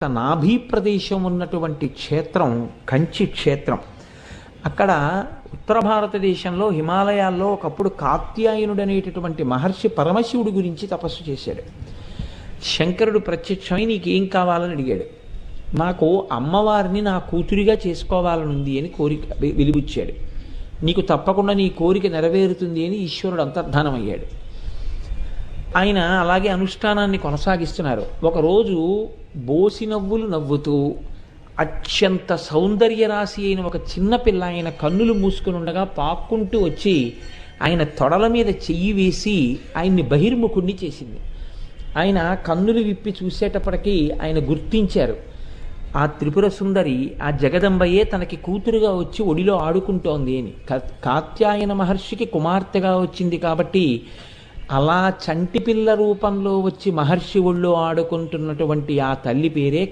నాభీ ప్రదేశం ఉన్నటువంటి క్షేత్రం కంచి క్షేత్రం. అక్కడ ఉత్తర భారతదేశంలో హిమాలయాల్లో ఒకప్పుడు కాత్యాయనుడు అనేటటువంటి మహర్షి పరమశివుడి గురించి తపస్సు చేశాడు. శంకరుడు ప్రత్యక్షమై నీకేం కావాలని అడిగాడు. నాకు అమ్మవారిని నా కూతురిగా చేసుకోవాలనుంది అని కోరిక వెలిబుచ్చాడు. నీకు తప్పకుండా నీ కోరిక నెరవేరుతుంది అని ఈశ్వరుడు అంతర్ధానమయ్యాడు. ఆయన అలాగే అనుష్ఠానాన్ని కొనసాగిస్తున్నారు. ఒకరోజు బోసి నవ్వులు నవ్వుతూ అత్యంత సౌందర్య రాశి అయిన ఒక చిన్న పిల్ల ఆయన కన్నులు మూసుకుని ఉండగా పాక్కుంటూ వచ్చి ఆయన తొడల మీద చెయ్యి వేసి ఆయన్ని బహిర్ముఖుణ్ణి చేసింది. ఆయన కన్నులు విప్పి చూసేటప్పటికీ ఆయన గుర్తించారు, ఆ త్రిపుర సుందరి ఆ జగదంబయే తనకి కూతురుగా వచ్చి ఒడిలో ఆడుకుంటోంది అని. కాత్యాయన మహర్షికి కుమార్తెగా వచ్చింది కాబట్టి అలా చంటి పిల్ల రూపంలో వచ్చి మహర్షి ఒళ్ళో ఆడుకుంటున్నటువంటి ఆ తల్లి పేరే